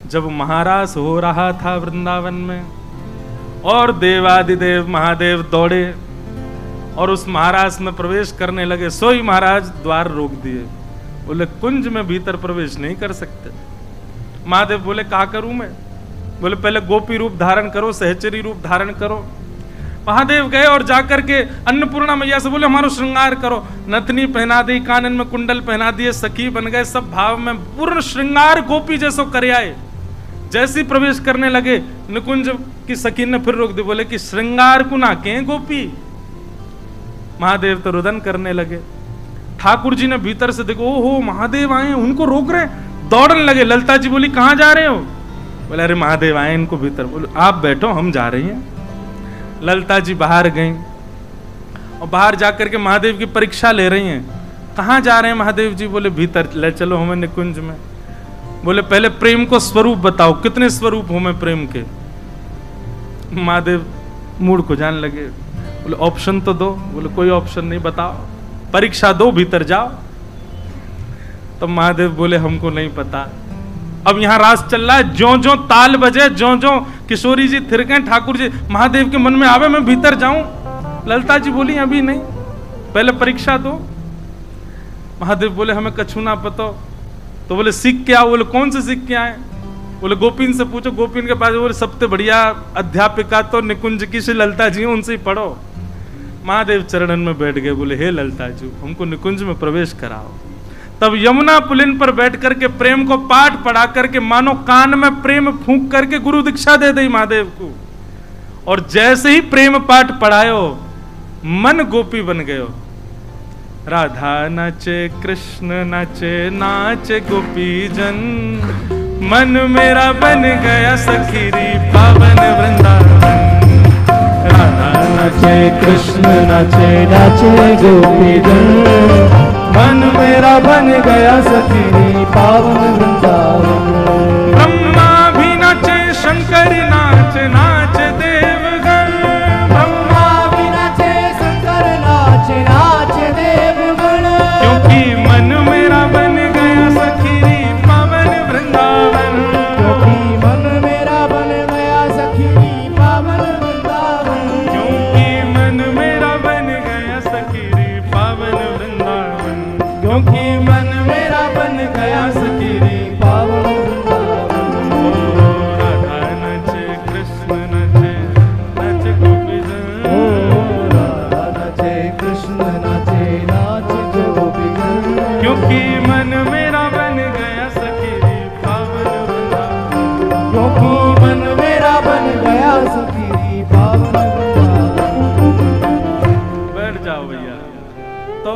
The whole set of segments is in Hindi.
जब महारास हो रहा था वृंदावन में और देवादिदेव महादेव दौड़े और उस महाराज में प्रवेश करने लगे, सोई महाराज द्वार रोक दिए, बोले कुंज में भीतर प्रवेश नहीं कर सकते। महादेव बोले क्या करूं मैं? बोले पहले गोपी रूप धारण करो, सहचरी रूप धारण करो। महादेव गए और जाकर के अन्नपूर्णा मैया से बोले हमारा श्रृंगार करो। नथनी पहना दी, कानन में कुंडल पहना दिए, सखी बन गए, सब भाव में पूर्ण श्रृंगार गोपी जैसो कर आए। जैसे ही प्रवेश करने लगे निकुंज की सखी ने फिर रोक दी, बोले कि श्रृंगार को ना के गोपी। महादेव तो रुदन करने लगे। ठाकुर जी ने भीतर से देखो, ओहो महादेव आए, उनको रोक रहे, दौड़ने लगे। ललिता जी बोली कहां जा रहे हो? बोले अरे महादेव आए इनको भीतर। बोले आप बैठो हम जा रहे हैं। ललिता जी बाहर गई और बाहर जाकर के महादेव की परीक्षा ले रही हैं। कहां जा रहे हैं महादेव जी? बोले भीतर ले चलो हमें निकुंज में। बोले पहले प्रेम को स्वरूप बताओ, कितने स्वरूप हो मैं प्रेम के? महादेव मूड को जान लगे। बोले ऑप्शन तो दो। बोले कोई ऑप्शन नहीं, बताओ, परीक्षा दो, भीतर जाओ। तो महादेव बोले हमको नहीं पता। अब यहां रास चल रहा है, ज्यों ज्यों ताल बजे, ज्यों ज्यों किशोरी जी थिरके, ठाकुर जी, महादेव के मन में आवे मैं भीतर जाऊं। ललिता जी बोली अभी नहीं, पहले परीक्षा दो। महादेव बोले हमें कछु ना पता। तो बोले सीख के आओ। बोले कौन से सीख के आए? बोले गोपीन से पूछो। गोपीन के पास बोले सबसे बढ़िया अध्यापिका तो निकुंज की श्री ललिता जी, उनसे ही पढ़ो। महादेव चरणन में बैठ गए। बोले हे ललिता जी हमको निकुंज में प्रवेश कराओ। तब यमुना पुलिन पर बैठ करके प्रेम को पाठ पढ़ा करके मानो कान में प्रेम फूंक करके गुरु दीक्षा दे दी महादेव को। और जैसे ही प्रेम पाठ पढ़ायो मन गोपी बन गयो। राधा नाचे कृष्ण नाचे, नाचे गोपी जन, मन मेरा बन गया सखीरी पावन वृंदावन। राधा नाचे कृष्ण नाचे, नाचे गोपी जन, मन मेरा बन गया सखीरी पावन वृंदावन। ब्रह्मा भी नाचे, शंकर नाचे, नाचे देवगण। ब्रह्मा भी नाचे, शंकर नाचे, नाचे देवगण। क्योंकि मन मेरा बन गया सखीरी पावन वृंदावन। क्योंकि मन मेरा बन गया सखीरी पावन वृंदावन। क्योंकि मन मेरा बन गया सखीरी पावन वृंदावन। क्योंकि मन मेरा बन गया सखीरी पावन वृंदावन। ओ राधा नाचे कृष्ण नाचे, नाचे गोपी जन। ओ राधा नाचे कृष्ण नाचे, नाचे गोपी जन। क्योंकि मन मेरा बन गया सखीरी पावन वृंदावन। क्योंकि मन मेरा बन गया सखीरी पावन वृंदावन। बैठ जाओ भैया। तो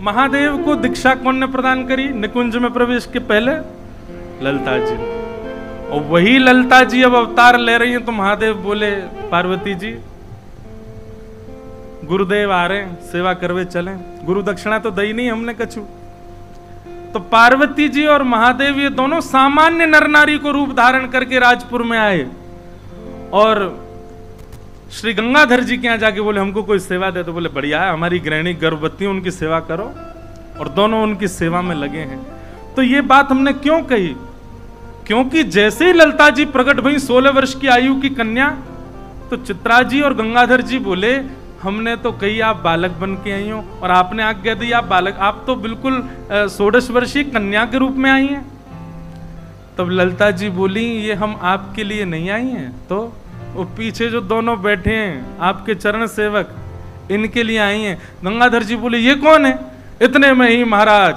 महादेव को दीक्षा कौन ने प्रदान करी निकुंज में प्रवेश के पहले? ललिता जी ने। और वही ललिता जी अब अवतार ले रही हैं। तो महादेव बोले पार्वती जी गुरुदेव आ रहे हैं, सेवा करवे चलें। गुरु दक्षिणा तो दई नहीं हमने कछु। तो पार्वती जी और महादेव ये दोनों सामान्य नर नारी को रूप धारण करके राजपुर में आए और श्री गंगाधर जी के यहाँ जाके बोले हमको कोई सेवा दे। तो बोले बढ़िया है, हमारी गृहिणी गर्भवती, उनकी सेवा करो। और दोनों उनकी सेवा में लगे हैं। तो ये बात हमने क्यों कही? क्योंकि जैसे ही ललिता जी प्रकट भई 16 वर्ष की आयु की कन्या, तो चित्रा जी और गंगाधर जी बोले हमने तो कही आप बालक बन के आई हो और आपने आज्ञा दी आप बालक, आप तो बिल्कुल 16 वर्षीय कन्या के रूप में आई हैं। तब ललिता जी बोली ये हम आपके लिए नहीं आई हैं। तो वो पीछे जो दोनों बैठे हैं आपके चरण सेवक, इनके लिए आई हैं। गंगाधर जी बोले ये कौन है? इतने में ही महाराज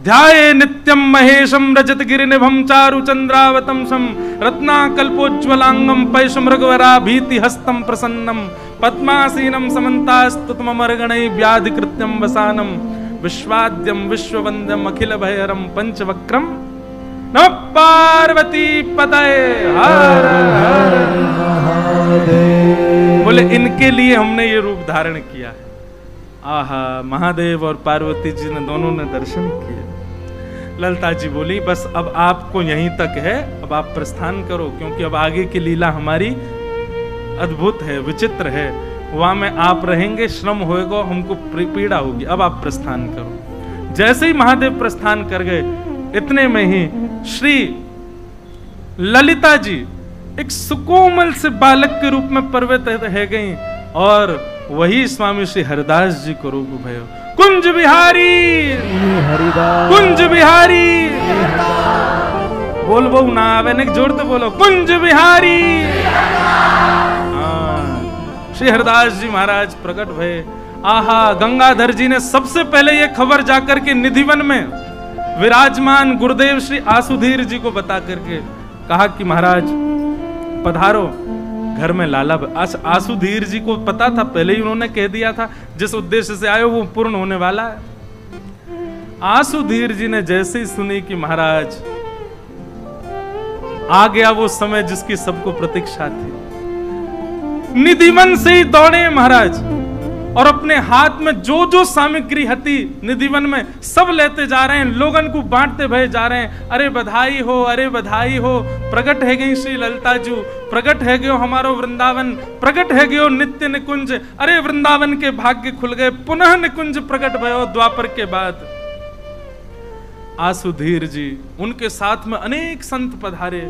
ध्याये नित्यम महेशम रजत गिरिनिभम चारु चंद्रावतंसम रत्नाकल्पोज्ज्वलांगम पैशम मृगवरा भीति हस्तम प्रसन्नम पद्मासीनम समन्तास्तुतमर्गणै व्याधिकृत्यम वसानम विश्वाद्यम विश्ववंद्यम अखिल भैरम पंचवक्रम नमः पार्वती पतये हर हर महादेव। बोले इनके लिए हमने ये रूप धारण किया है। आहा, महादेव और पार्वती जी ने दोनों ने दर्शन किए। ललिता जी बोली बस अब आपको यहीं तक है, अब आप प्रस्थान करो, क्योंकि अब आगे की लीला हमारी अद्भुत है, विचित्र है। वहां में आप रहेंगे, श्रम होएगा, हमको पीड़ा होगी, अब आप प्रस्थान करो। जैसे ही महादेव प्रस्थान कर गए, इतने में ही श्री ललिता जी एक सुकोमल से बालक के रूप में प्रकट है गई और वही स्वामी श्री हरिदास जी को रूप भयो। कुंज बिहारी हरिदास, कुंज बिहारी बोल बो ना आवे ने जोड़ते बोलो कुंज बिहारी। श्री हरिदास जी महाराज प्रकट भये। आहा, गंगाधर जी ने सबसे पहले ये खबर जाकर के निधिवन में विराजमान गुरुदेव श्री आसुधीर जी को बता करके कहा कि महाराज पधारो, घर में लाला। आसुधीर जी को पता था, पहले ही उन्होंने कह दिया था जिस उद्देश्य से आए वो पूर्ण होने वाला है। आसुधीर जी ने जैसे ही सुनी कि महाराज आ गया वो समय जिसकी सबको प्रतीक्षा थी, निधिवन से ही दौड़े महाराज और अपने हाथ में जो जो सामग्री हती निधिवन में सब लेते जा रहे हैं, लोगन को बांटते भये जा रहे हैं। अरे बधाई हो, अरे बधाई हो, प्रकट है गई श्री ललिता जी, प्रकट है गयो हमारो वृंदावन, प्रकट है गयो नित्य निकुंज। अरे वृंदावन के भाग्य खुल गए, पुनः निकुंज प्रकट भयो द्वापर के बाद। आसुधीर जी उनके साथ में अनेक संत पधारे।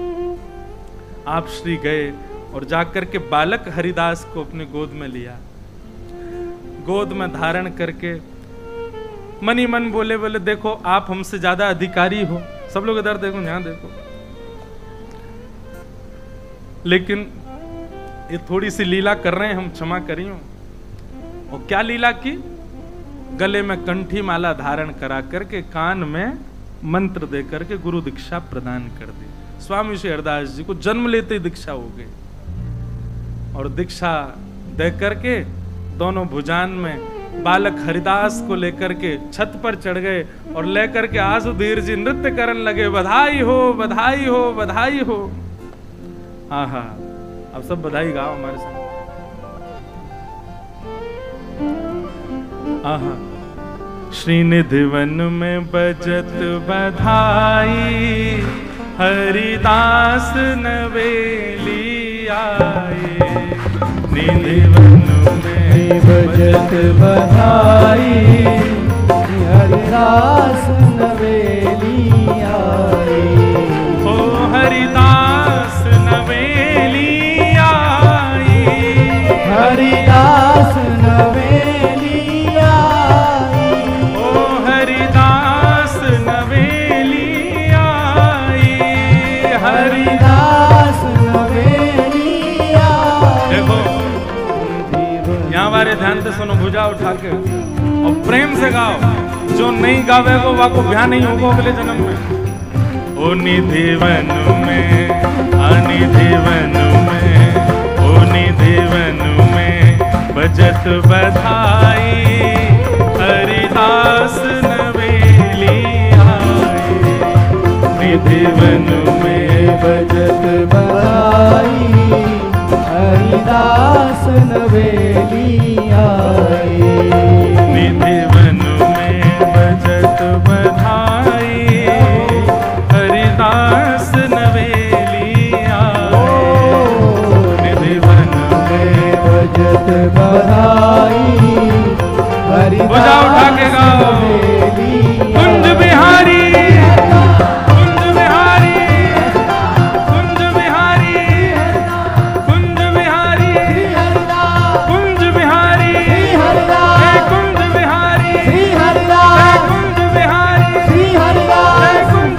आप श्री गए और जाकर के बालक हरिदास को अपने गोद में लिया, गोद में धारण करके मनी मन बोले बोले देखो आप हमसे ज्यादा अधिकारी हो। सब लोग इधर देखो, यहां देखो। लेकिन ये थोड़ी सी लीला कर रहे हैं, हम क्षमा करियो। और क्या लीला की? गले में कंठी माला धारण करा करके कान में मंत्र दे करके गुरु दीक्षा प्रदान कर दी। स्वामी श्री हरिदास जी को जन्म लेते ही दीक्षा हो गई और दीक्षा दे करके दोनों भुजान में बालक हरिदास को लेकर के छत पर चढ़ गए और लेकर के आसुधीर जी नृत्य करने लगे। बधाई हो, बधाई हो, बधाई हो। आहा, अब सब बधाई गाओ हमारे साथ। आहा, श्रीनिधिवन में बजत बधाई, हरिदास नवेली आए। निधिवन में बजत बधाई, हरिदास नवेली आए। ओ हरिदास नवेली आई, हरिदास नवेली आई। ओ हरिदास नवेली आई, हरिदास नवेली आई। देखो यहाँ हमारे ध्यान से सुनो, भुजा उठा के और प्रेम से गाओ। जो नहीं गावेगा वह को ब्याह नहीं होगा अगले जन्म में। ओ निधिवन में, अनिधिवन में, ओ निधिवन में बजत बधाई, हरिदास नवेली आई। निधिवन में बजत बधाई, हरिदास नवेली आई। निधिवन में बजत बधाई, हरिदास नवेली आई। निधिवन में बजत बधाई, भुजा उठा के गाओ। कुंज बिहारी, कुंज बिहारी, कुंज बिहारी, कुंज बिहारी, कुंज बिहारी, हे कुंज बिहारी, हे कुंज बिहारी, हे कुंज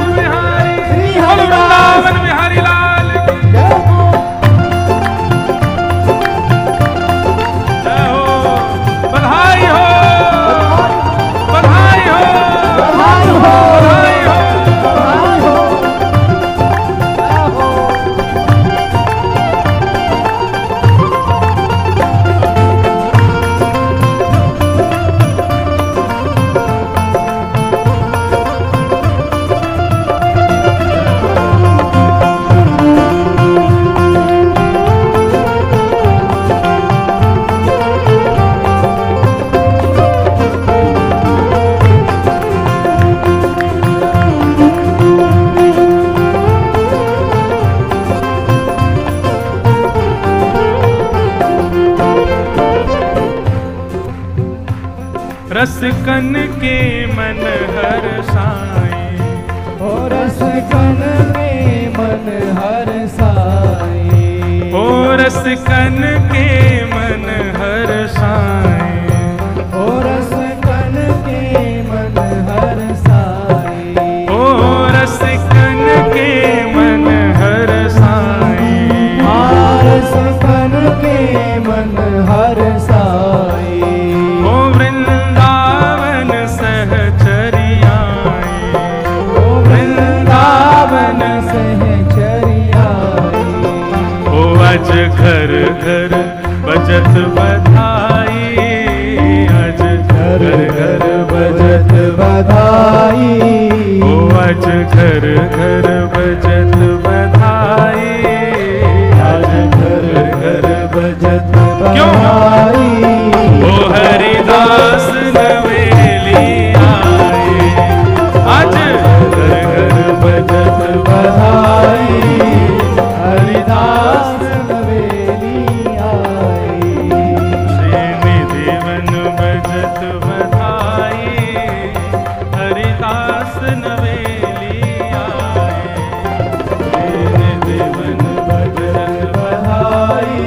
बिहारी, बोल वृंदावन बिहारी लाल की जय हो। बधाई हो, बधाई हो, बधाई हो, बधाई हो। रसकन के मन हर्षाए, ओ रसिकन के मन हर्षाए, ओ रसिकन के मन हर्षाए, ओ रसिकन के मन हर्षाए, रसिकन के मन हर्षाए, ओ वृंदावन सहचरियाए, ओ वृंदावन सहचरियाए, ओ अज घर घर बजत बधाई, अज घर घर बजत बधाई, ओ अज घर घर बजत बधाई, आज घर घर बजत क्यों? बधाई, ओ हरिदास नवेली आए, आज घर घर बजत बधाई, हरिदास नवेली आई, श्रीनिधिवन बजत बधाई, हरिदास नवेली आए, श्रीनिधिवन बजत बधाई,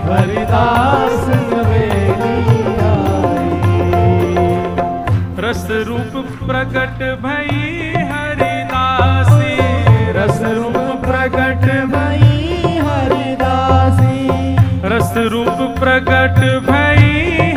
हरिदास नवेली आई, रस रूप प्रकट भई हरिदासी, रस रूप प्रकट भई हरिदासी, रस रूप प्रकट भई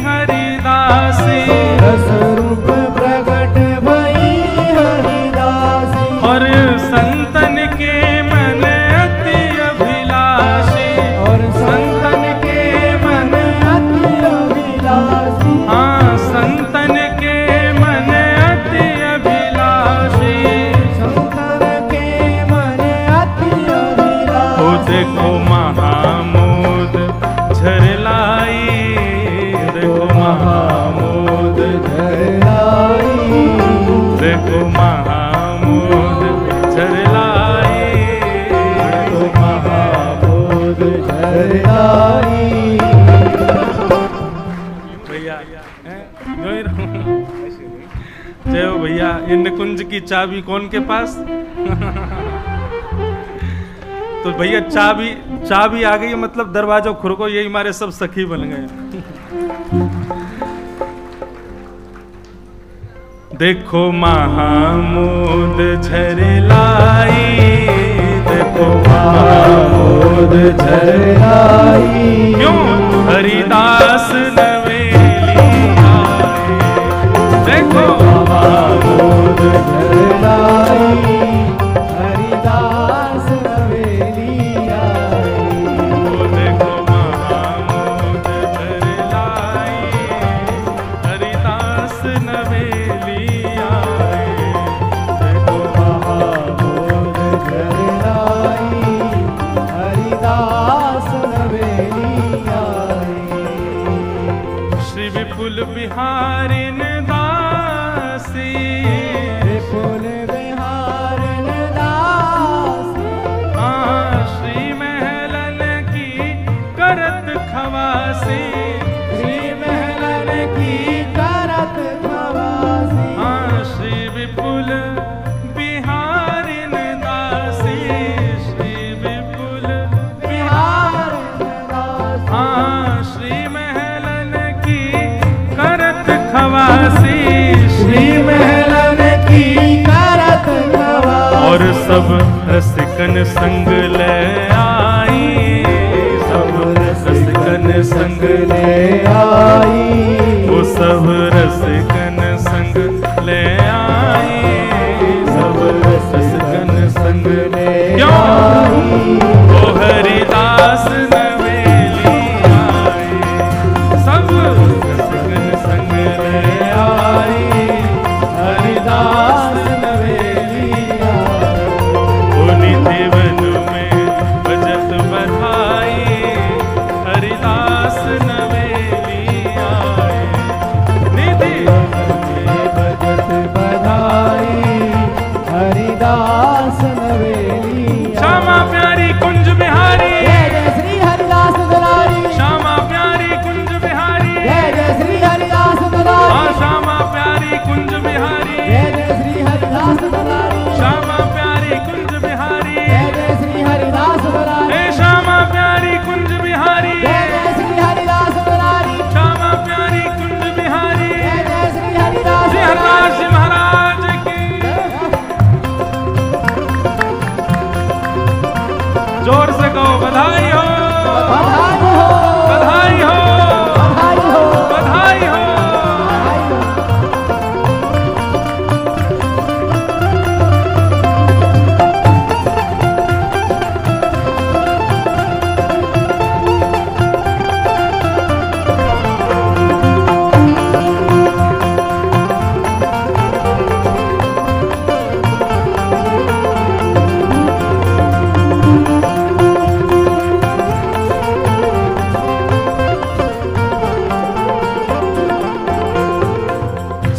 हरिदासी, रस रूप प्रकट भई हरिदासी, और संतन के मन अति अभिलाषी, और संतन के मन अति अभिलाषी, हाँ संतन के मन अति अभिलाषी, संतन के मन अति अभिलाषी, ओ देखो महामोद झरलाई, देखो महामोद, झरलाई, देखो महामोद झरलाई, तो महाबोध झरलाई, भैया हैं? जो ही रहूं। जय हो भैया। ये निकुंज की चाबी कौन के पास? तो भैया चाबी आ गई, मतलब दरवाजा खुरको, यही हमारे सब सखी बन गए। देखो महामोद झरलाई, देखो महाबोध झरलाई, क्यों हरिदास नवेली आए, देखो महाबोध झरलाई, हरिदास नवेली आई, ओ देखो महामोद झरलाई, हरिदास नवेली आए, देखो महाबोध झरलाई, हरिदास नवेली आई, श्री विपुल बिहारिन दासी, विपुल बिहारिन दासी, हाँ श्री महलन की करत खवासी, श्री महलन की करत खवासी, हाँ श्री विपुल बिहारिन दासी, श्री विपुल बिहारिन दासी, हाँ श्री महलन की करत खवासी, श्री महलन की करत खवासी, और सब रसिकन संग ले आई, सब रसिकन संग ले आई, वो सब रसिकन संग ले आई, सब रसिकन संग ले क्यों? आई, ओ हरिदास नवेली आई, सब रसिकन संग ले आई, हरिदास नवेली आई, ओ निधिवन में बजत बधाई, हरिदास नवेली आए, निधि बजत बधाई, जोर से कहो बधाई हो, बधाई हो, बधाई हो, बधाई हो, बधाई हो।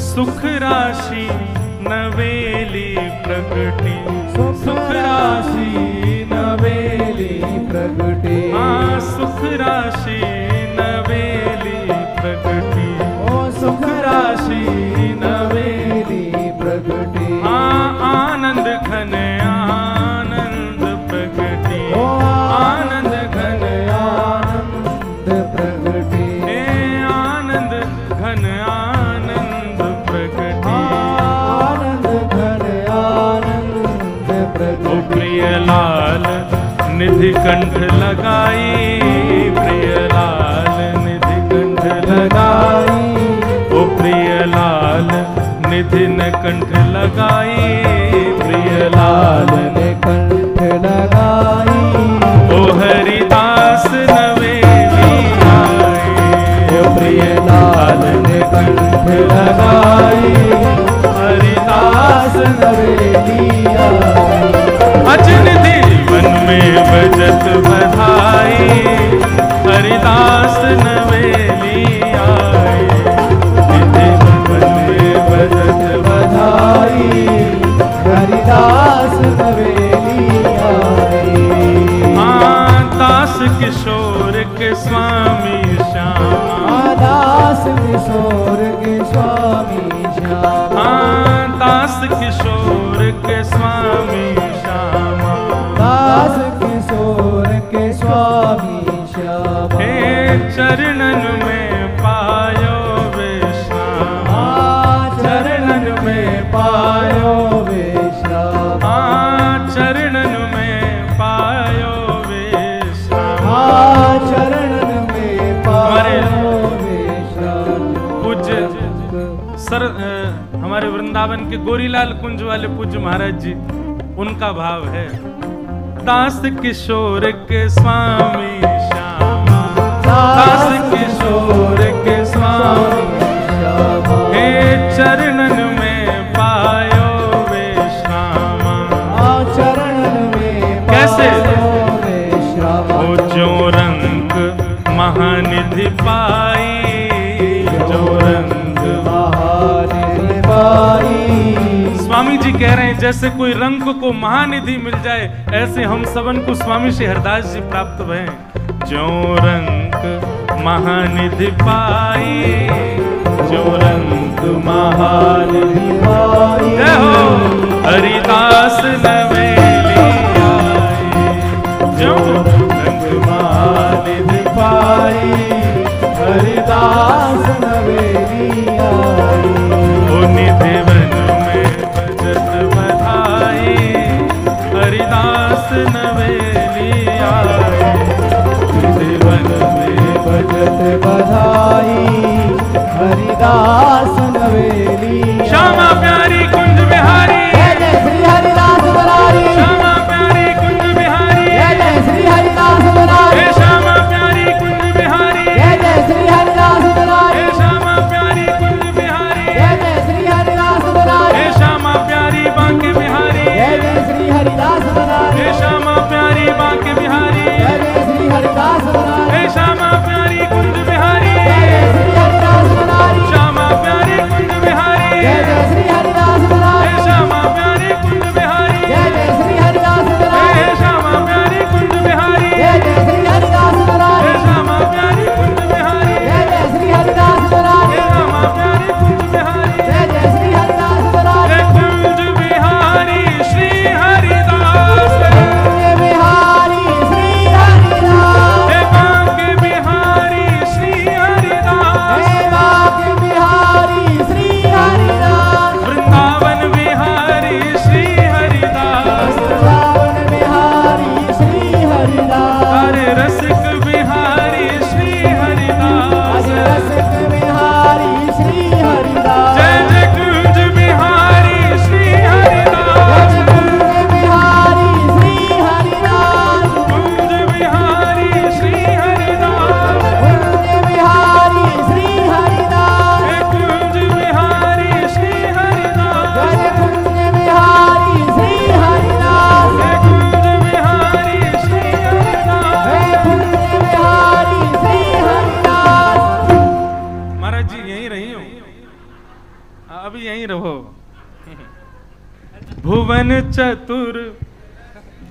सुख राशि नवेली प्रगटी, सुख राशि नवेली प्रगटी, हाँ सुख राशि नवेली प्रगटी, ओ सुख राशि नवेली प्रगटी, हाँ आनंद घन आनंद प्रगटी, ओ आनंद घन आनंद प्रगटी, हे आनंद घन आनंद प्रगटी, आनंद घन आनंद ओ प्रगटी, प्रिय लाल निधि कंठ लगाई, प्रिय लाल निधि कंठ लगाई, ओ प्रिय लाल निधि न कंठ लगाई, प्रिय लाल ने कंठ लगाई, ओ हरिदास नवेली आए, ओ प्रिय लाल ने कंठ लगाई, हरिदास नवेली आई, अजनिधि मन में बजत बधाई, हरिदास नवेली आए, निधि मन में बजत बधाई, हरिदास नवेली आई, दास किशोर के स्वामी श्यामा, दास किशोर के स्वामी श्यामा, दास किशोर के स्वामी श्यामा, दास किशोर के स्वामी श्यामा, हे चरणन में पायो विश्राम, चरणन में पायो विश्राम, चरणन में पायो विश्राम। चरणन में पायो विश्राम। पूज्य सर हमारे वृंदावन के गोरीलाल कुंज वाले पूज्य महाराज जी, उनका भाव है दास किशोर के स्वामी श्यामा, दास किशोर के स्वामी श्यामा, हे चरणन में पायो विश्रामा, चरणन में कैसे? पायो विश्राम। ओ जो रंग महानिधि पाई, जो रंग महानिधि पाई, स्वामी जी कह रहे हैं जैसे कोई रंग को महानिधि मिल जाए, ऐसे हम सबन को स्वामी श्री हरदास जी प्राप्त भय। जो रंग महानिधि पाई, जो रंग महानिधि पाई, जय हो हरिदास नवेली आई, जो रंग महानिधि पाई, हरिदास नवेली आई, ओ निधि वन में बजत बधाई, हरिदास नवेली आई, निधि वन में बजत बधाई, हरिदास नवेली आई। श्यामा प्यारी कुंज बिहारी, जय जय श्री हरिदास बरारी, श्यामा प्यारी कुंज बिहारी, जय जय श्री हरिदास बरारी, हे श्यामा प्यारी कुंज बिहारी, जय जय श्री हरिदास बरारी, हे श्यामा प्यारी कुंज बिहारी, जय जय श्री हरिदास बरारी, हे श्यामा प्यारी बांके बिहारी, जय जय श्री हरिदास बरारी, हे श्यामा प्यारी बांके बिहारी, जय जय श्री हरिदास बरारी, हे श्यामा प्यारी कुंज बिहारी, जय जय श्री हरिदास बरारी, श्यामा प्यारी कुंज बिहारी, जय जय श्री हरिदास बरारी, हे श्यामा प्यारी कुंज बिहारी, जय जय श्री हरिदास बरारी, हे श्यामा प्यारी कुंज बिहारी, जय जय श्री हरिदास बरारी, हे श्यामा प्यारी कुंज बिहारी, जय जय श्री हरिदास बरारी, हे श्यामा प्यारी कुंज बिहारी, जय जय श्री हरिदास बरारी, हे कुंज बिहारी श्री हरिदास, कुंज बिहारी श्री भुवन चतुर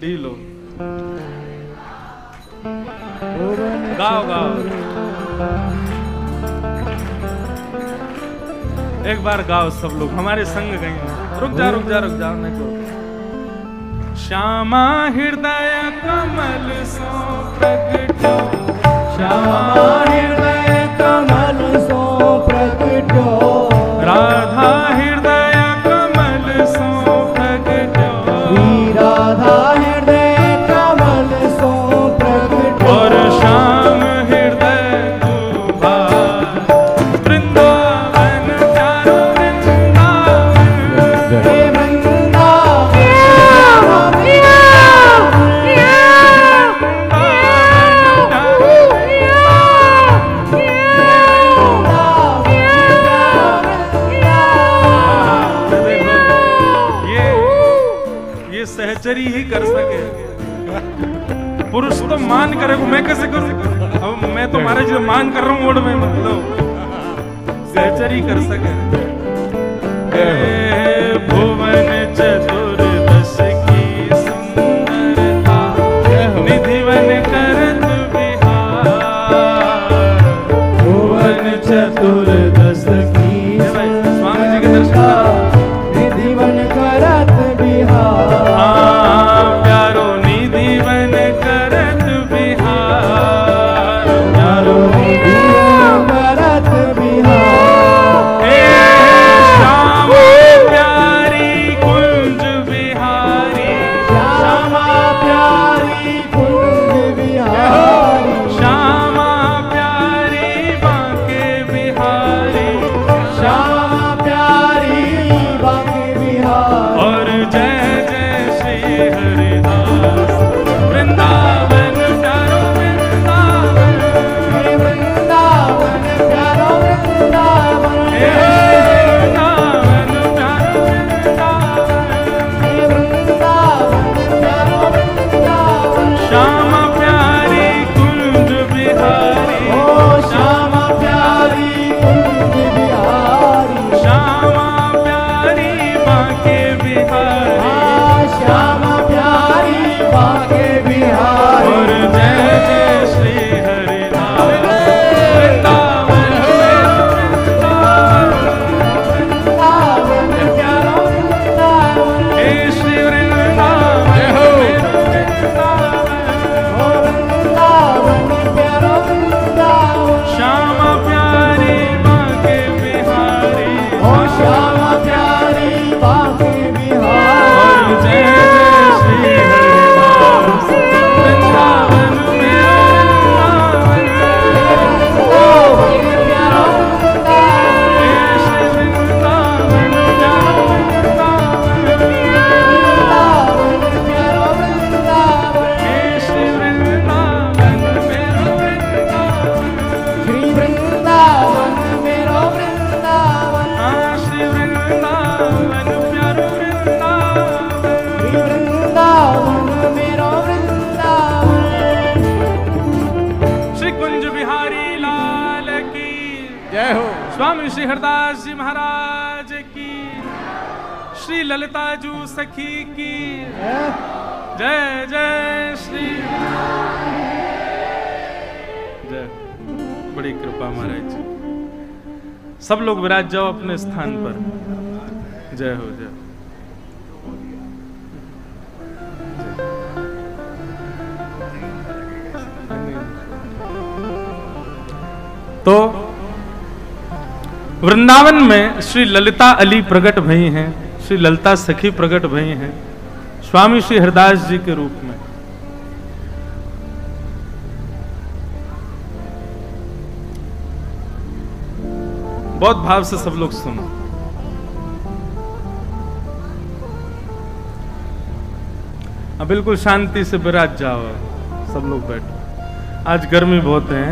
ढीलो गाओ गाओ एक बार गाओ सब लोग हमारे संग गए। रुक जा नहीं करो। श्यामा हृदय कमल सो प्रगटो श्यामा हृदय कमल सो प्रगटो राधा हृदय कमल सो प्रगटो राधा हृदय कमल सो प्रगटो और श्याम हृदय दुभार वृंदावन प्यारो सहचरी ही कर सके। पुरुष तो मान करे, मैं कैसे कर सकूं? अब मैं तो महाराज जो मान कर रहा हूँ मोड़ में मतलब सहचरी कर सके। भुवन चतुर्दश की सुंदरता निधिवन करत बिहार भुवन चतुर्दश की स्वामी जी के दर्शन निधिवन करत बिहार प्यारो निधिवन करत बिहार प्यारो निधिवन करत बिहार श्याम प्यारी कुंज बिहारी श्यामा प्यारी कुंज बिहारी श्यामा प्यारी बांके बिहारी श्यामा प्यारी बांके बिहारी और जय जय श्री हरिदास वृंदावन प्यारो वृंदावन वृंदावन प्यारो वृंदावन वृंदावन प्यारो वृंदावन वृंदावन प्यारो वृंदावन श्यामा प्यारी कुंज बिहारी ओ श्यामा प्यारी कुंज बिहारी श्यामा प्यारी बांके बिहारी श्यामा प्यारी बांके बिहारी और जय जय श्री हरिदास वृंदावन वृंदावन प्यारो वृंदावन हे श्री वृंदावन ओ वृंदावन प्यारो वृंदावन श्यामा प्यारी बांके बिहारी ओ श्यामा प्यारी बांके बिहारी और जय जय श्री हरिदास वृंदावन मेरो वृंदावन प्यारो वृंदावन हे श्री वृंदावन प्यारो वृंदावन प्यारो वृंदावन हे श्री वृंदावन मेरो वृंदावन श्री वृंदावन मेरो वृंदावन हाँ श्री वृंदावन प्यारो वृंदावन श्री वृंदावन मेरो वृंदावन श्री कुंज बिहारी लाल की जय हो स्वामी श्री हरदास जी महाराज की श्री ललिता जू सखी की जय जय श्री जय बड़ी कृपा महाराज जी। सब लोग विराज जाओ अपने स्थान पर। जय हो जय तो वृंदावन में श्री ललिता अली प्रकट भई हैं, श्री ललिता सखी प्रकट भई हैं स्वामी श्री हरदास जी के रूप में। बहुत भाव से सब लोग सुनो। अब बिल्कुल शांति से विराज जाओ, सब लोग बैठो। आज गर्मी बहुत है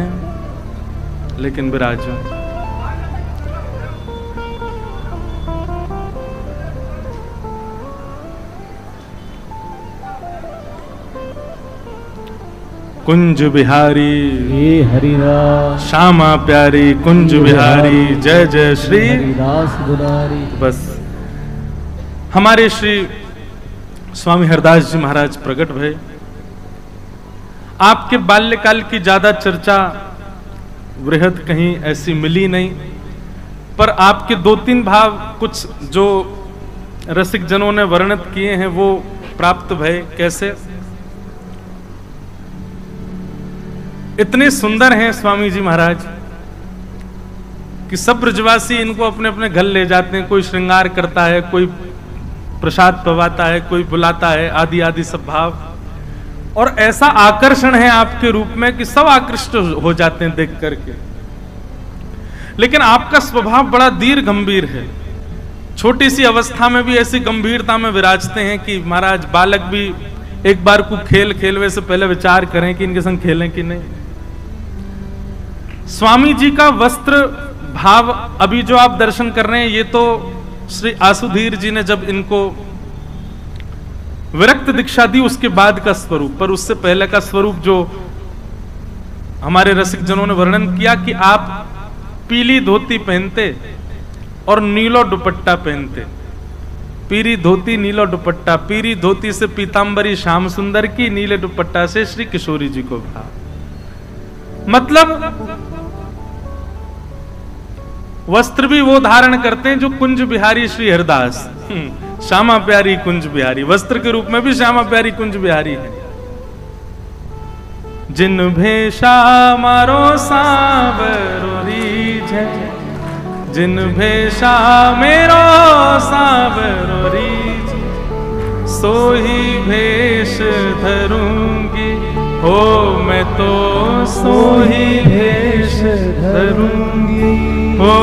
लेकिन विराजो। कुंज बिहारी हे हरिदास श्यामा प्यारी कुंज बिहारी जय जय श्री हरिदास दुलारी। बस हमारे श्री स्वामी हरदास जी महाराज प्रकट भय। आपके बाल्यकाल की ज्यादा चर्चा वृहद कहीं ऐसी मिली नहीं, पर आपके 2-3 भाव कुछ जो रसिक जनों ने वर्णित किए हैं वो प्राप्त भय। कैसे? इतने सुंदर हैं स्वामी जी महाराज कि सब ब्रजवासी इनको अपने अपने घर ले जाते हैं। कोई श्रृंगार करता है, कोई प्रसाद पवाता है, कोई बुलाता है, आदि आदि सब भाव। और ऐसा आकर्षण है आपके रूप में कि सब आकृष्ट हो जाते हैं देख करके। लेकिन आपका स्वभाव बड़ा दीर्घ गंभीर है। छोटी सी अवस्था में भी ऐसी गंभीरता में विराजते हैं कि महाराज बालक भी एक बार को खेल खेलवे से पहले विचार करें कि इनके संग खेलें कि नहीं। स्वामी जी का वस्त्र भाव अभी जो आप दर्शन कर रहे हैं, ये तो श्री आसुधीर जी ने जब इनको विरक्त दीक्षा दी उसके बाद का स्वरूप, पर उससे पहले का स्वरूप जो हमारे रसिक जनों ने वर्णन किया कि आप पीली धोती पहनते और नीलो दुपट्टा पहनते। पीली धोती नीलो दुपट्टा, पीली धोती से पीतांबरी श्याम सुंदर की, नीले दुपट्टा से श्री किशोरी जी को भाव। मतलब वस्त्र भी वो धारण करते हैं जो कुंज बिहारी श्री हरदास, श्यामा प्यारी कुंज बिहारी, वस्त्र के रूप में भी श्यामा प्यारी कुंज बिहारी है। जिन भेषा मारो सांवरो रीझे, जिन भेषा मेरो सांवरो रीझे, सोही भेष धरूंगी हो मैं तो सोही भेष धरूंगी हो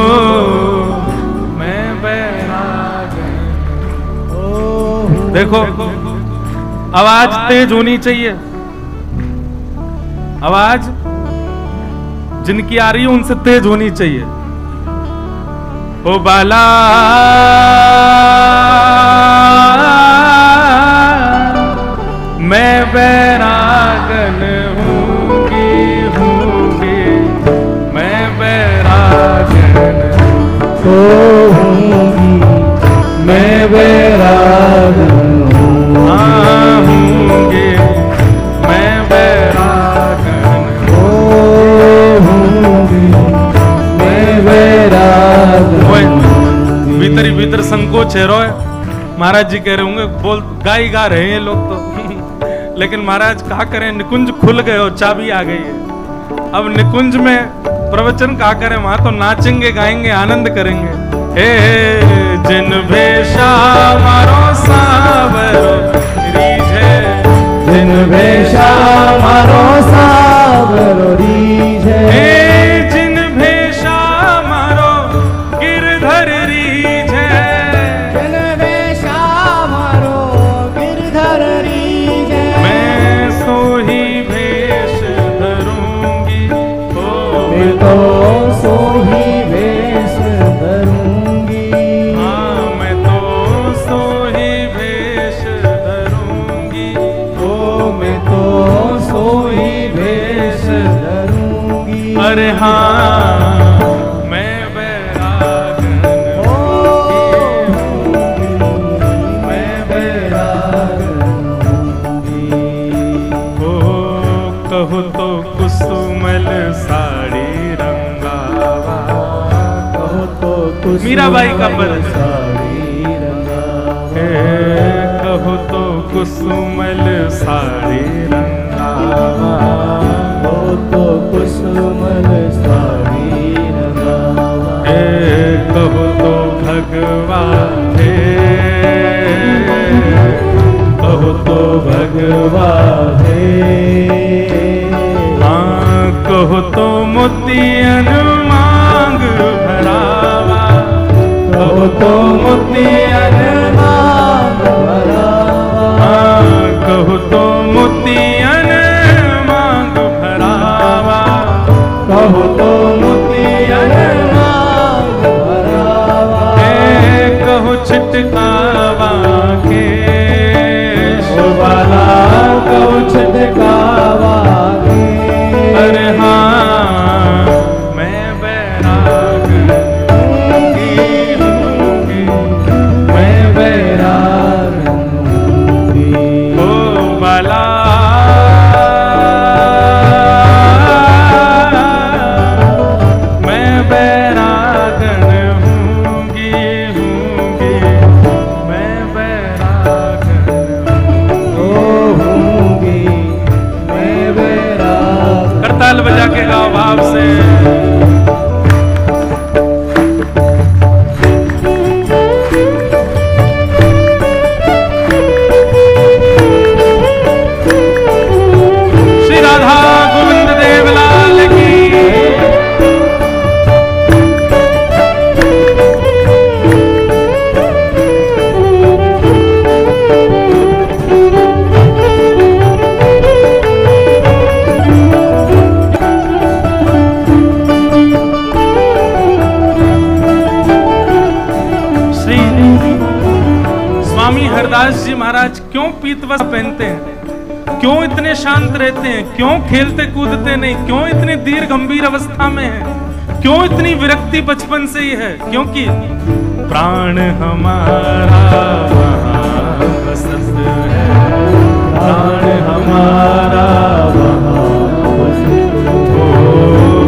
मैं बैराग। देखो आवाज तेज होनी चाहिए। आवाज जिनकी आ रही है उनसे तेज होनी चाहिए। ओ बाला मैं बैरागन हूँगी हूँगी मैं बैरागन हूँगी मैं बैरागन हूँगी मैं बैरागन हूँगी मैं बैरागन। भीतर ही भीतर संकोच है रोए। महाराज जी कह रहे होंगे बोल गाई गा रहे हैं लोग तो लेकिन महाराज कहा करें, निकुंज खुल गए और चाबी आ गई है। अब निकुंज में प्रवचन कहा करें, वहां तो नाचेंगे गाएंगे आनंद करेंगे। हे जिन भेषा मारो सांवरो रीझे, जिन भेषा मारो सांवरो रीझे, जिन भेषा मारो गिरधर रीझे, जिन भेषा मारो गिरधर रीझे, मैं सोही भेष धरूंगी हो मैं तो सोही भेष धरूंगी। हाँ मैं तो सोही भेष धरूंगी ओ मैं तो सोही भेष धरूंगी। अरे हाँ मैं बैरागन मैं बैरागन हो। कहो तो कुसुमल साड़ी रंगावा, कहो तो कुछ मीराबाई का पद साड़ी रंगावा, कहो तो कुसुमल साड़ी रंगावा, कहो तो कुसुमल साड़ी रंगावा, कहो तो भगवा हे, कहो तो भगवा है। हाँ कहो तो मोतियन मांग भरावा, कहो तो मोतियन मांग भरावा, हाँ कहो तो मोतियन मांग भरावा, कहो तो मोतियन मांग भरावा, कहो छिटकावा के बाला कहो छिटकावा के। अरे हाँ मैं बैरागन हूँगी हूँगी मैं महाराज क्यों पीत वस्त्र पहनते हैं, क्यों इतने शांत रहते हैं, क्यों खेलते कूदते नहीं, क्यों इतनी धीर गंभीर अवस्था में है, क्यों इतनी विरक्ति बचपन से ही है? क्योंकि प्राण हमारा वहाँ बसत है, प्राण हमारा वहाँ बसत है,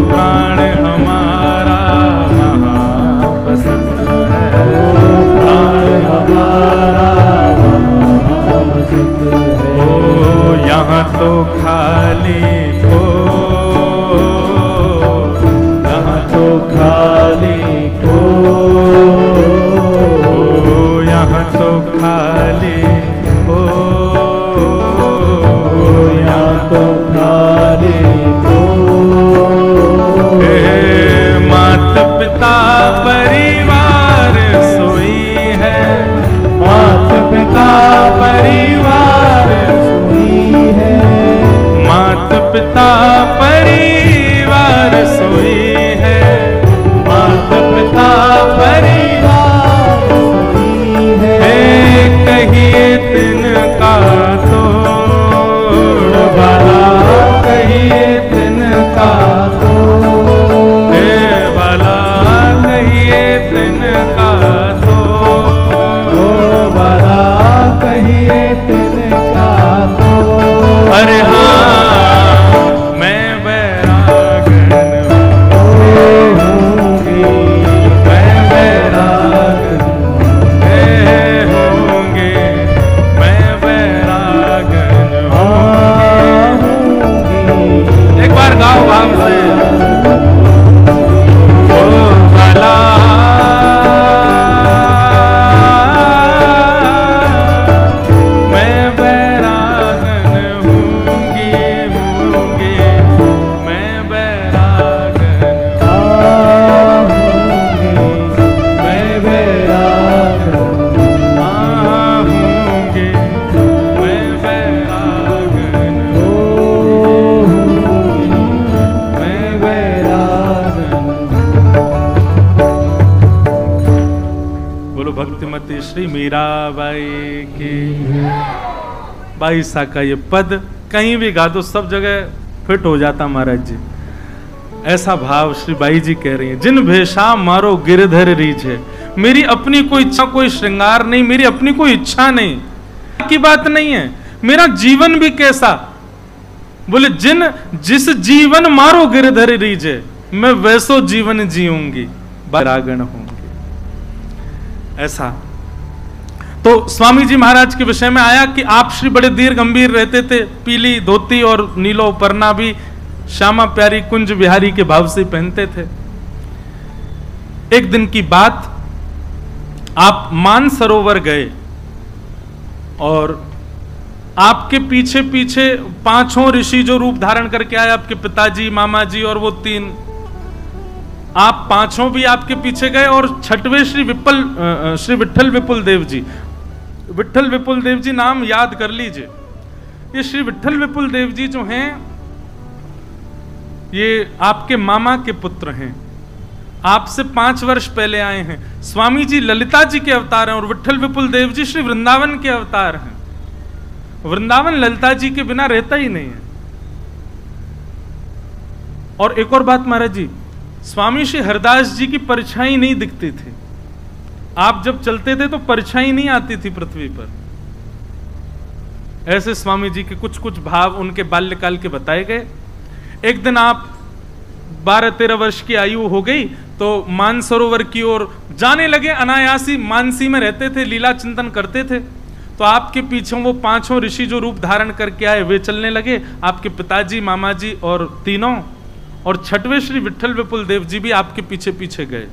प्राण हमारा वहाँ बसत है, प्राण हमारा वहाँ बसत है। ओ यहाँ तो खाली हो, यहाँ तो खाली हो, यहाँ तो खाली हो, यहाँ तो खाली हो। मात पिता परिवार सोई है, मात पिता परिवार सोई है, मात पिता परिवार सोई है, मात पिता परिवार सोई है। कहिए तिनका तोड़ भला, कहिए तिनका तोड़ भला, कहिए तिनका तोड़ भला, कहिए तिनका तोड़। अरे हाँ मैं बैरागन होंगी, मैं बैरागन होंगे, मैं बैरागन होंगी। एक बार गाओ भाव से। ओ भला मैं बैरागन होंगी, होंगे मैं बैरागन होंगी, मैं बैरागन होंगे, मैं बैरागन होंगी, मैं बैरागन। बोलो भक्तिमती श्री मीराबाई की। बाई सा का ये पद कहीं भी गा दो सब जगह फिट हो जाता महाराज जी। ऐसा भाव श्री बाई जी कह रही हैं, जिन भेषा मारो गिरधर रीझे। मेरी अपनी कोई इच्छा, कोई श्रृंगार नहीं, मेरी अपनी कोई इच्छा नहीं की बात नहीं है। मेरा जीवन भी कैसा, बोले जिस जीवन मारो गिरधर रीझे, मैं वैसो जीवन जीऊंगी, बैरागन होंगी। ऐसा तो स्वामी जी महाराज के विषय में आया कि आप श्री बड़े धीर गंभीर रहते थे, पीली धोती और नीलो परना भी श्यामा प्यारी कुंज बिहारी के भाव से पहनते थे। एक दिन की बात, आप मानसरोवर गए और आपके पीछे पीछे पांचों ऋषि जो रूप धारण करके आए, आपके पिताजी, मामा जी और वो तीन, आप पांचों भी आपके पीछे गए। और छठवें श्री विठल विपुल देव जी, विठल विपुल देव जी नाम याद कर लीजिए। ये श्री विठल विपुल देव जी जो हैं, ये आपके मामा के पुत्र हैं, आपसे 5 वर्ष पहले आए हैं। स्वामी जी ललिता जी के अवतार हैं और विठल विपुल देव जी श्री वृंदावन के अवतार हैं। वृंदावन ललिता जी के बिना रहता ही नहीं है। और एक और बात महाराज जी, स्वामी श्री हरदास जी की परछाई नहीं दिखती थी। आप जब चलते थे तो परछाई नहीं आती थी पृथ्वी पर। ऐसे स्वामी जी के कुछ कुछ भाव उनके बाल्यकाल के बताए गए। एक दिन आप 12-13 वर्ष की आयु हो गई तो मानसरोवर की ओर जाने लगे। अनायासी मानसी में रहते थे, लीला चिंतन करते थे। तो आपके पीछे वो पांचों ऋषि जो रूप धारण करके आए वे चलने लगे, आपके पिताजी, मामा जी और तीनों, और छठवें श्री विठल विपुल देव जी भी आपके पीछे पीछे गए।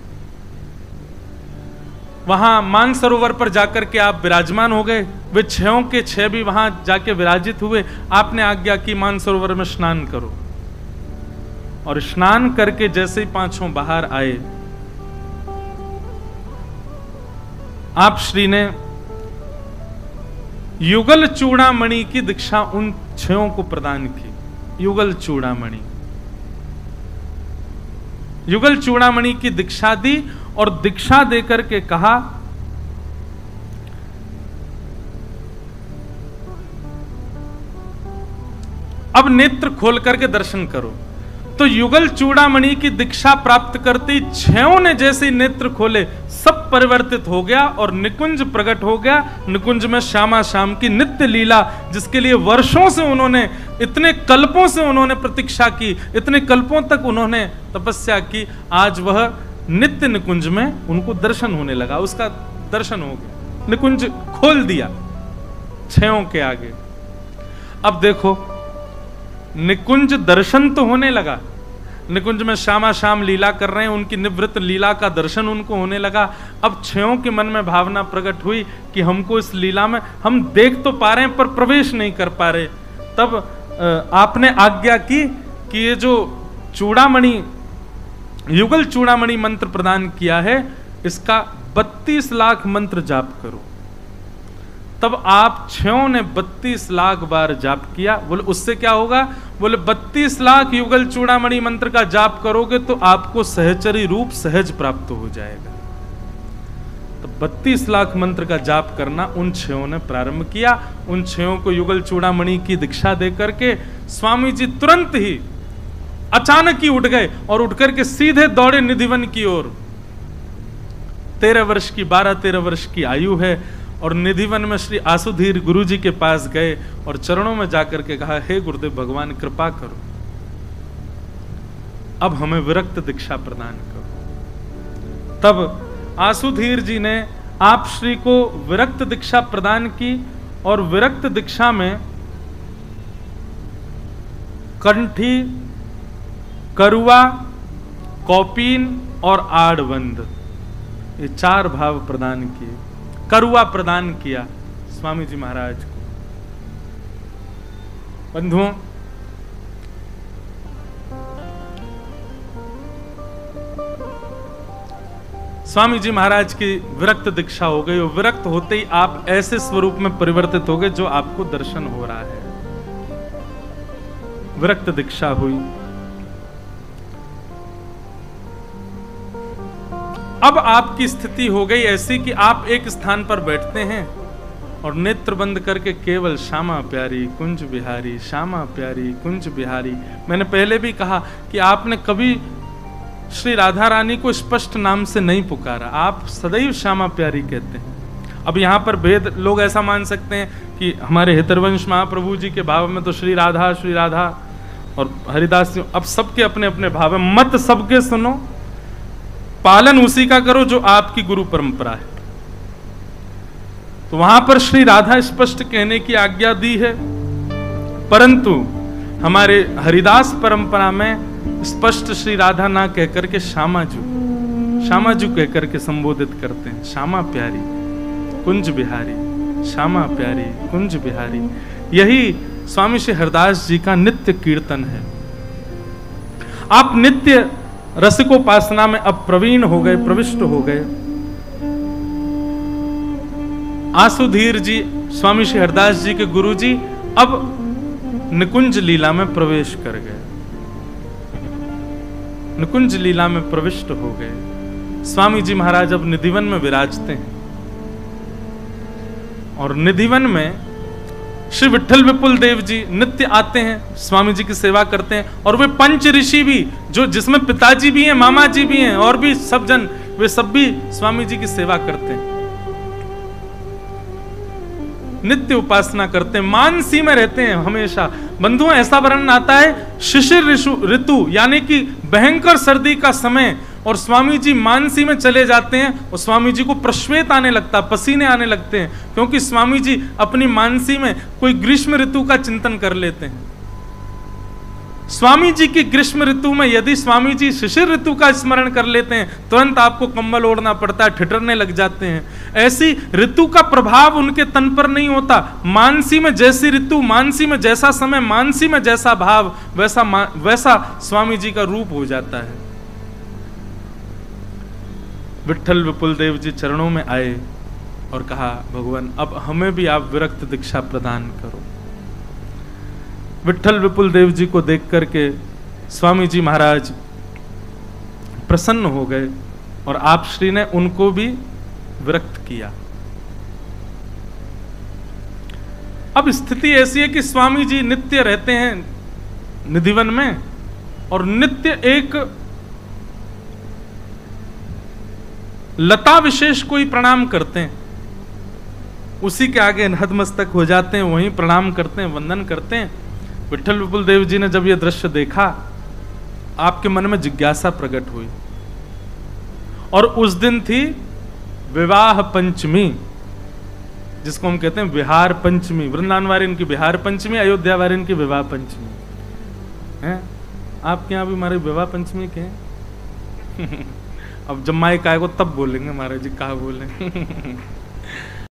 वहां मानसरोवर पर जाकर के आप विराजमान हो गए। वे 6 के 6 भी वहां जाके विराजित हुए। आपने आज्ञा की मानसरोवर में स्नान करो। और स्नान करके जैसे ही पांचों बाहर आए, आप श्री ने युगल चूड़ामणि की दीक्षा उन 6 को प्रदान की। युगल चूड़ामणि, युगल चूड़ामणि की दीक्षा दी और दीक्षा देकर के कहा अब नेत्र खोल करके दर्शन करो। तो युगल चूड़ामणि की दीक्षा प्राप्त करती छयों ने जैसे नेत्र खोले, सब परिवर्तित हो गया और निकुंज प्रकट हो गया। निकुंज में श्यामा श्याम की नित्य लीला, जिसके लिए वर्षों से उन्होंने, इतने कल्पों से उन्होंने प्रतीक्षा की, इतने कल्पों तक उन्होंने तपस्या की, आज वह नित्य निकुंज में उनको दर्शन होने लगा। उसका दर्शन हो गया, निकुंज खोल दिया छयों के आगे। अब देखो, निकुंज दर्शन तो होने लगा, निकुंज में श्यामा श्याम लीला कर रहे हैं, उनकी निवृत्त लीला का दर्शन उनको होने लगा। अब छयों के मन में भावना प्रकट हुई कि हमको इस लीला में, हम देख तो पा रहे हैं पर प्रवेश नहीं कर पा रहे। तब आपने आज्ञा की कि ये जो चूड़ामणि, युगल चूड़ामणि मंत्र प्रदान किया है, इसका 32 लाख मंत्र जाप करो। तब आप छयों ने 32 लाख बार जाप किया। बोले उससे क्या होगा? बोले 32 लाख युगल चूड़ामणि मंत्र का जाप करोगे तो आपको सहचरी रूप सहज प्राप्त हो जाएगा। तो 32 लाख मंत्र का जाप करना उन छयों ने प्रारंभ किया। उन छयों को युगल चूड़ामणि की दीक्षा दे करके स्वामी जी तुरंत ही अचानक ही उठ गए और उठ करके सीधे दौड़े निधिवन की ओर। 13 वर्ष की, 12-13 वर्ष की आयु है, और निधिवन में श्री आसुधीर गुरु जी के पास गए और चरणों में जाकर के कहा, हे गुरुदेव भगवान कृपा करो, अब हमें विरक्त दीक्षा प्रदान करो। तब आसुधीर जी ने आप श्री को विरक्त दीक्षा प्रदान की और विरक्त दीक्षा में कंठी, करुआ, कौपीन और आड़बंद, ये 4 भाव प्रदान किए। करुआ प्रदान किया स्वामी जी महाराज को। बंधुओं, स्वामी जी महाराज की विरक्त दीक्षा हो गई और विरक्त होते ही आप ऐसे स्वरूप में परिवर्तित हो गए जो आपको दर्शन हो रहा है। विरक्त दीक्षा हुई। अब आपकी स्थिति हो गई ऐसी कि आप एक स्थान पर बैठते हैं और नेत्र बंद करके केवल श्यामा प्यारी कुंज बिहारी, श्यामा प्यारी कुंज बिहारी। मैंने पहले भी कहा कि आपने कभी श्री राधा रानी को स्पष्ट नाम से नहीं पुकारा, आप सदैव श्यामा प्यारी कहते हैं। अब यहाँ पर भेद, लोग ऐसा मान सकते हैं कि हमारे हितरवंश महाप्रभु जी के भाव में तो श्री राधा और हरिदास, अब सबके अपने अपने भाव है। मत सबके सुनो, पालन उसी का करो जो आपकी गुरु परंपरा है। तो वहां पर श्री राधा स्पष्ट कहने की आज्ञा दी है, परंतु हमारे हरिदास परंपरा में स्पष्ट श्री राधा ना कहकर के श्यामा जू कहकर के संबोधित करते हैं। श्यामा प्यारी कुंज बिहारी, श्यामा प्यारी कुंज बिहारी। यही स्वामी श्री हरदास जी का नित्य कीर्तन है। आप नित्य रसिकोपासना में अब प्रवीण हो गए, प्रविष्ट हो गए। आसुधीर जी, स्वामी श्री हरदास जी के गुरु जी, अब निकुंज लीला में प्रवेश कर गए, निकुंज लीला में प्रविष्ट हो गए। स्वामी जी महाराज अब निधिवन में विराजते हैं और निधिवन में श्री विठल विपुल देव जी नित्य आते हैं, स्वामी जी की सेवा करते हैं। और वे पंच ऋषि भी, जो जिसमें पिताजी भी हैं, मामा जी भी हैं और भी सब जन, वे सब भी स्वामी जी की सेवा करते हैं, नित्य उपासना करते हैं, मानसी में रहते हैं हमेशा। बंधुओं, ऐसा वर्णन आता है शिशिर ऋतु यानी कि भयंकर सर्दी का समय, और स्वामी जी मानसी में चले जाते हैं और स्वामी जी को प्रश्वेत आने लगता, पसीने आने लगते हैं, क्योंकि स्वामी जी अपनी मानसी में कोई ग्रीष्म ऋतु का चिंतन कर लेते हैं। स्वामी जी की ग्रीष्म ऋतु में यदि स्वामी जी शिशिर ऋतु का स्मरण कर लेते हैं, तुरंत आपको कंबल ओढ़ना पड़ता है, ठिठुरने लग जाते हैं। ऐसी ऋतु का प्रभाव उनके तन पर नहीं होता। मानसी में जैसी ऋतु, मानसी में जैसा समय, मानसी में जैसा भाव, वैसा स्वामी जी का रूप हो जाता है। विठल विपुल देव जी चरणों में आए और कहा, भगवान अब हमें भी आप विरक्त दीक्षा प्रदान करो। विठल विपुल देव जी को देख करके स्वामी जी महाराज प्रसन्न हो गए और आप श्री ने उनको भी विरक्त किया। अब स्थिति ऐसी है कि स्वामी जी नित्य रहते हैं निधिवन में और नित्य एक लता विशेष को ही प्रणाम करते हैं, उसी के आगे नतमस्तक हो जाते हैं, वहीं प्रणाम करते हैं, वंदन करते हैं। विठल विपुल देव जी ने जब यह दृश्य देखा, आपके मन में जिज्ञासा प्रकट हुई। और उस दिन थी विवाह पंचमी, जिसको हम कहते हैं विहार पंचमी। वृंदावन वाले इनकी विहार पंचमी, अयोध्या वाले इनकी विवाह पंचमी है। आपके यहाँ भी हमारे विवाह पंचमी के हैं? अब जब माइक आएगा तब बोलेंगे महाराज जी, कहा बोले।